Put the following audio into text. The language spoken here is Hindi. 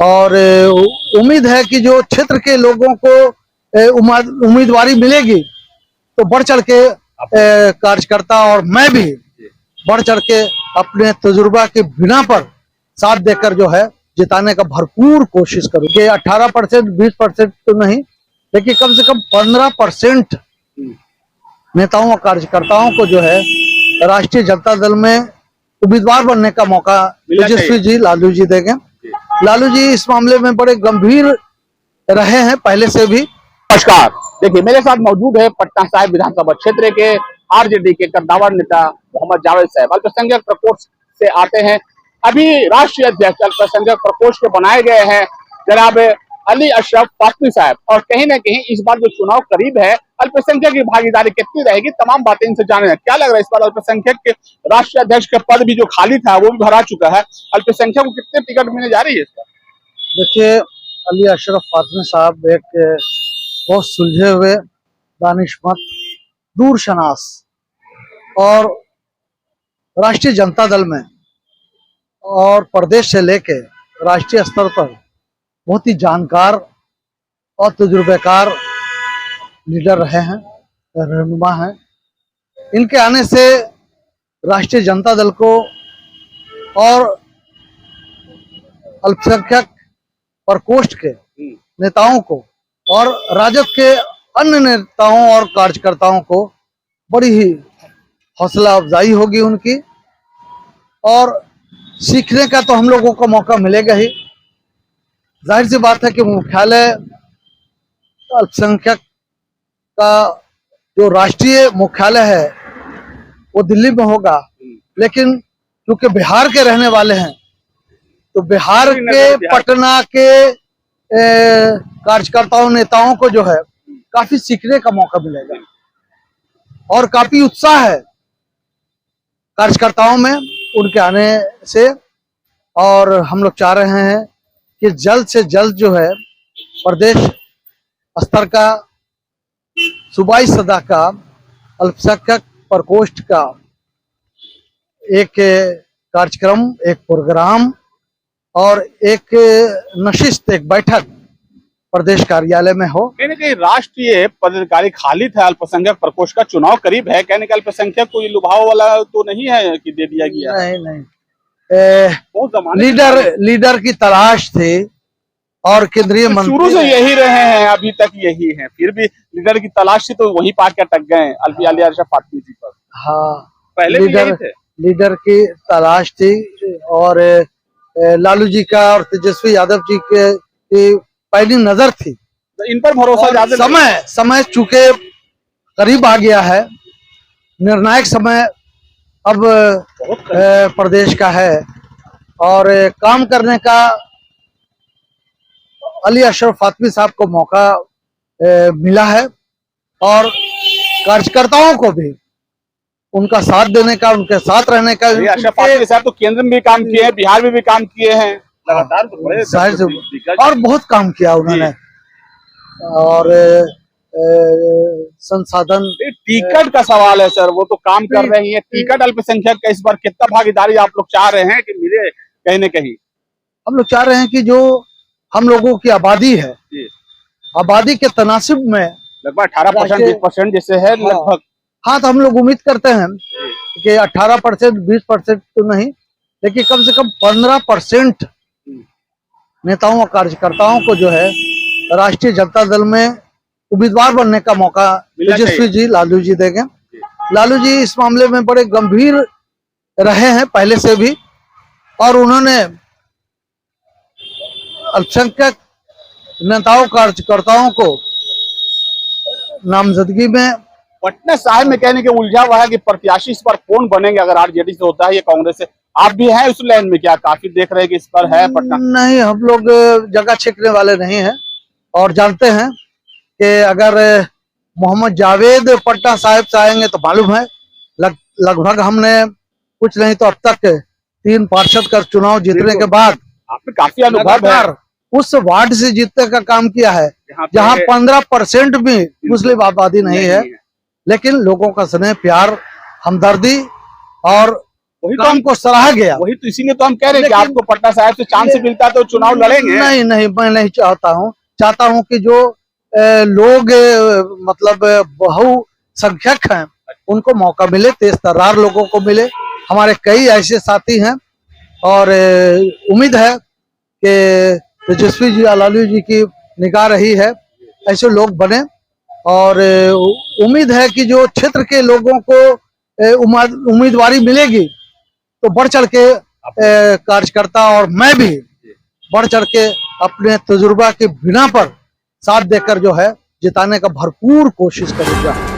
और उम्मीद है कि जो क्षेत्र के लोगों को उम्मीदवारी मिलेगी तो बढ़ चढ़ के कार्यकर्ता और मैं भी बढ़ चढ़ के अपने तजुर्बा के बिना पर साथ देकर जो है जिताने का भरपूर कोशिश करूँ कि 18% 20% तो नहीं, लेकिन कम से कम 15% नेताओं और कार्यकर्ताओं को जो है राष्ट्रीय जनता दल में उम्मीदवार बनने का मौका तेजस्वी जी लालू जी देंगे। लालू जी इस मामले में बड़े गंभीर रहे हैं पहले से भी। नमस्कार, देखिए मेरे साथ मौजूद है पटना साहिब विधानसभा क्षेत्र के आरजेडी के कद्दावर नेता मोहम्मद जावेद साहब। अल्पसंख्यक प्रकोष्ठ से आते हैं। अभी राष्ट्रीय अध्यक्ष अल्पसंख्यक प्रकोष्ठ के बनाए गए हैं जनाब अली अशरफ फातमी साहब, और कहीं ना कहीं इस बार जो चुनाव करीब है अल्पसंख्यक की भागीदारी कितनी रहेगी, तमाम बातें इनसे जाने हैं। क्या लग रहा है इस बार अल्पसंख्यक के राष्ट्रीय अध्यक्ष का पद भी जो खाली था वो भी भरा चुका है, अल्पसंख्यक को कितने टिकट मिलने जा रही है इस बार? देखिए, अली अशरफ फातमी साहब एक बहुत सुलझे हुए, दानिशमंद, दूरशनास और राष्ट्रीय जनता दल में और प्रदेश से लेके राष्ट्रीय स्तर पर बहुत ही जानकार और तजुर्बेकार लीडर रहे हैं, रहनुमा हैं। इनके आने से राष्ट्रीय जनता दल को और अल्पसंख्यक प्रकोष्ठ के नेताओं को और राजद के अन्य नेताओं और कार्यकर्ताओं को बड़ी ही हौसला अफजाई होगी उनकी, और सीखने का तो हम लोगों को मौका मिलेगा ही। जाहिर सी बात है कि मुख्यालय अल्पसंख्यक का जो राष्ट्रीय मुख्यालय है वो दिल्ली में होगा, लेकिन क्योंकि बिहार के रहने वाले हैं तो बिहार के पटना के कार्यकर्ताओं नेताओं को जो है काफी सीखने का मौका मिलेगा और काफी उत्साह है कार्यकर्ताओं में उनके आने से। और हम लोग चाह रहे हैं कि जल्द से जल्द जो है प्रदेश स्तर का, सूबाई सतह का अल्पसंख्यक प्रकोष्ठ का एक कार्यक्रम, एक प्रोग्राम और एक नशिस्त, एक बैठक प्रदेश कार्यालय में हो। कहने के राष्ट्रीय पदाधिकारी खाली था, अल्पसंख्यक प्रकोष्ठ का चुनाव करीब है, कहने का अल्पसंख्यक कोई लुभाव वाला तो नहीं है कि दे दिया गया? नहीं, लीडर की तलाश थी और केंद्रीय मंत्री शुरू से यही रहे हैं, अभी तक यही है, फिर भी लीडर की तलाश थी तो वहीं पा के अटक गए अली अशरफ फातमी जी पर। हाँ, पहले लीडर की तलाश थी और लालू जी का और तेजस्वी यादव जी की पहली नजर थी, तो इन पर भरोसा ज्यादा। समय चूंकि करीब आ गया है, निर्णायक समय अब प्रदेश का है और काम करने का अली अशरफ फातमी साहब को मौका मिला है और कार्यकर्ताओं को भी उनका साथ देने का, उनके साथ रहने का। अशरफ फातमी साहब तो केंद्र में भी काम किए हैं, बिहार में भी काम किए हैं लगातार, तो और बहुत काम किया उन्होंने। और संसाधन टिकट का सवाल है सर, वो तो काम कर रही है। टिकट अल्पसंख्यक का इस बार कितना भागीदारी आप लोग चाह रहे हैं कि मिले? कहीं न कहीं हम लोग चाह रहे हैं कि जो हम लोगों की आबादी है, आबादी के तनासिब में लगभग 18% 20% जैसे है लगभग। हाँ, तो हम लोग उम्मीद करते हैं कि 18% 20% तो नहीं, लेकिन कम से कम 15% नेताओं और कार्यकर्ताओं को जो है राष्ट्रीय जनता दल में उम्मीदवार बनने का मौका तेजस्वी जी लालू जी देंगे। लालू जी इस मामले में बड़े गंभीर रहे हैं पहले से भी, और उन्होंने अल्पसंख्यक नेताओं कार्यकर्ताओं को नामजदगी में पटना साहिब में कहने के उलझा हुआ है कि प्रत्याशी इस पर कौन बनेंगे अगर आरजेडी से होता है या कांग्रेस से? आप भी हैं उस लाइन में, क्या काफी देख रहे हैं कि इस पर है पटना? नहीं, हम लोग जगह छीनने वाले नहीं हैं और जानते हैं कि अगर मोहम्मद जावेद पटना साहिब से आएंगे तो मालूम है लगभग हमने कुछ नहीं तो अब तक 3 पार्षद का चुनाव जीतने के बाद आपने काफी अनुभव है, उस वार्ड से जीतने का काम किया है जहां 15% भी मुस्लिम आबादी नहीं है, लेकिन लोगों का स्नेह, प्यार, हमदर्दी और वही तो काम को सराहा गया। वही तो इसीलिए तो हम कह रहे हैं कि लेकिन- आपको पटना साहिब से चांस मिलता तो चुनाव लड़ेंगे। नहीं नहीं, मैं नहीं चाहता हूं कि जो लोग मतलब बहुसंख्यक हैं उनको मौका मिले, तेज तर्रार लोगों को मिले। हमारे कई ऐसे साथी हैं और उम्मीद है कि तेजस्वी जी अलालू जी की निगाह रही है, ऐसे लोग बने। और उम्मीद है कि जो क्षेत्र के लोगों को उम्मीदवारी मिलेगी तो बढ़ चढ़ के कार्यकर्ता और मैं भी बढ़ चढ़ के अपने तजुर्बा के बिना पर साथ देकर जो है जिताने का भरपूर कोशिश करूंगा।